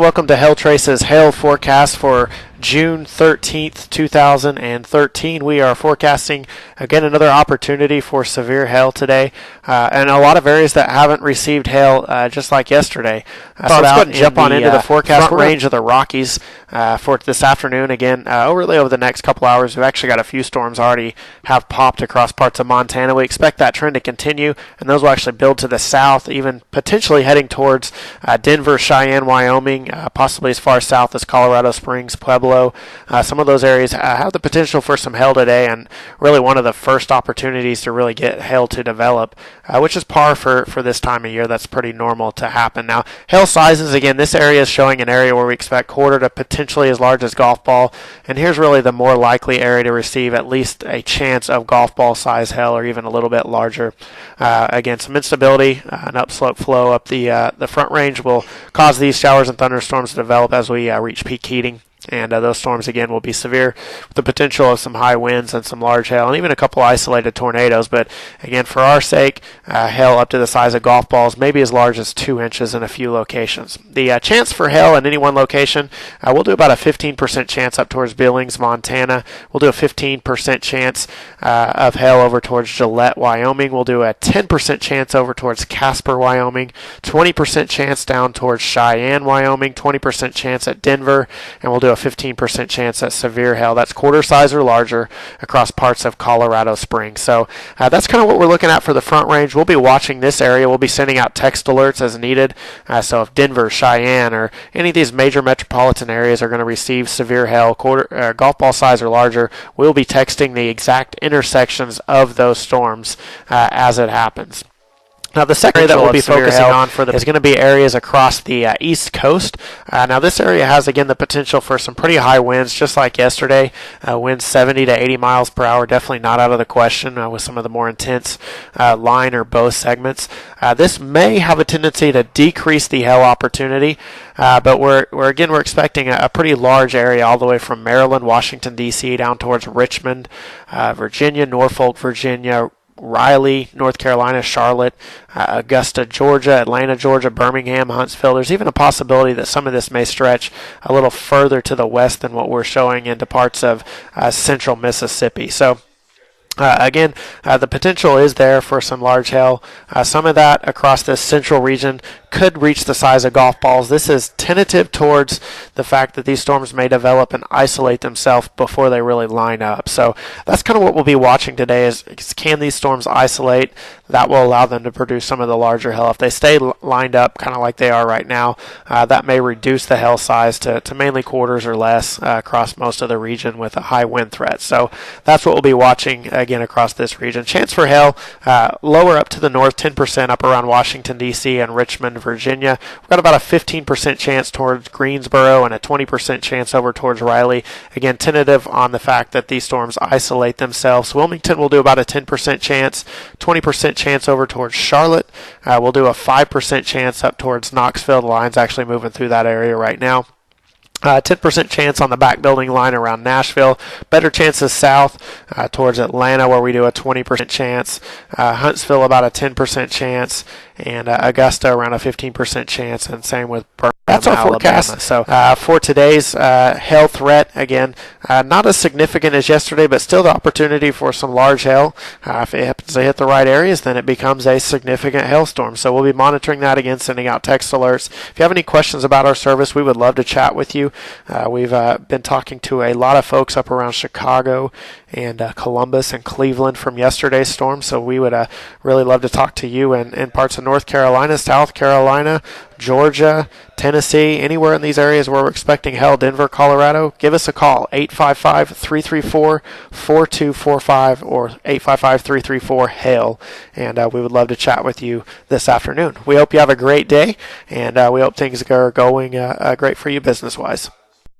welcome to Hail Trace's hail forecast for June 13th, 2013. We are forecasting, again, another opportunity for severe hail today, and a lot of areas that haven't received hail just like yesterday. So let's go ahead and jump on into the forecast range of the Rockies for this afternoon. Again, really over the next couple hours, we've actually got a few storms already have popped across parts of Montana. We expect that trend to continue, and those will actually build to the south, even potentially heading towards Denver, Cheyenne, Wyoming, possibly as far south as Colorado Springs, Pueblo. Some of those areas have the potential for some hail today, and really one of the first opportunities to really get hail to develop, which is par for this time of year. That's pretty normal to happen. Now, hail sizes, again, this area is showing an area where we expect quarter to potentially as large as golf ball, and here's really the more likely area to receive at least a chance of golf ball size hail or even a little bit larger. Again, some instability, an upslope flow up the front range will cause these showers and thunderstorms to develop as we reach peak heating. And those storms, again, will be severe with the potential of some high winds and some large hail and even a couple isolated tornadoes. But, again, for our sake, hail up to the size of golf balls, maybe as large as 2 inches in a few locations. The chance for hail in any one location, we'll do about a 15% chance up towards Billings, Montana. We'll do a 15% chance of hail over towards Gillette, Wyoming. We'll do a 10% chance over towards Casper, Wyoming. 20% chance down towards Cheyenne, Wyoming. 20% chance at Denver. And we'll do a 15% chance at severe hail. That's quarter size or larger across parts of Colorado Springs. So that's kind of what we're looking at for the front range. We'll be watching this area. We'll be sending out text alerts as needed. So if Denver, Cheyenne, or any of these major metropolitan areas are going to receive severe hail, golf ball size or larger, we'll be texting the exact intersections of those storms as it happens. Now, the second area that we'll be focusing on is going to be areas across the East Coast. Now, this area has, again, the potential for some pretty high winds, just like yesterday. Winds 70 to 80 miles per hour, definitely not out of the question with some of the more intense line or bow segments. This may have a tendency to decrease the hail opportunity, but we're expecting a pretty large area all the way from Maryland, Washington, D.C., down towards Richmond, Virginia, Norfolk, Virginia, Raleigh, North Carolina, Charlotte, Augusta, Georgia, Atlanta, Georgia, Birmingham, Huntsville. There's even a possibility that some of this may stretch a little further to the west than what we're showing into parts of central Mississippi. So, again, the potential is there for some large hail. Some of that across this central region could reach the size of golf balls. This is tentative towards the fact that these storms may develop and isolate themselves before they really line up. So that's kind of what we'll be watching today is can these storms isolate? That will allow them to produce some of the larger hail. If they stay lined up kind of like they are right now, that may reduce the hail size to mainly quarters or less across most of the region with a high wind threat. So that's what we'll be watching again across this region. Chance for hail lower up to the north, 10% up around Washington, D.C. and Richmond, Virginia. We've got about a 15% chance towards Greensboro and a 20% chance over towards Raleigh. Again, tentative on the fact that these storms isolate themselves. Wilmington will do about a 10% chance, 20% chance over towards Charlotte. We'll do a 5% chance up towards Knoxville. The line's actually moving through that area right now. 10% chance on the back building line around Nashville. Better chances south towards Atlanta where we do a 20% chance. Huntsville about a 10% chance. And Augusta around a 15% chance. And same with Birmingham. That's our forecast. So for today's hail threat, again, not as significant as yesterday, but still the opportunity for some large hail. If it happens to hit the right areas, then it becomes a significant hailstorm. So we'll be monitoring that again, sending out text alerts. If you have any questions about our service, we would love to chat with you. We've been talking to a lot of folks up around Chicago and Columbus and Cleveland from yesterday's storm. So we would really love to talk to you in parts of North Carolina, South Carolina, Georgia, Tennessee, anywhere in these areas where we're expecting hail, Denver, Colorado. Give us a call, 855-334-4245 or 855-334-HAIL, and we would love to chat with you this afternoon. We hope you have a great day, and we hope things are going great for you business-wise.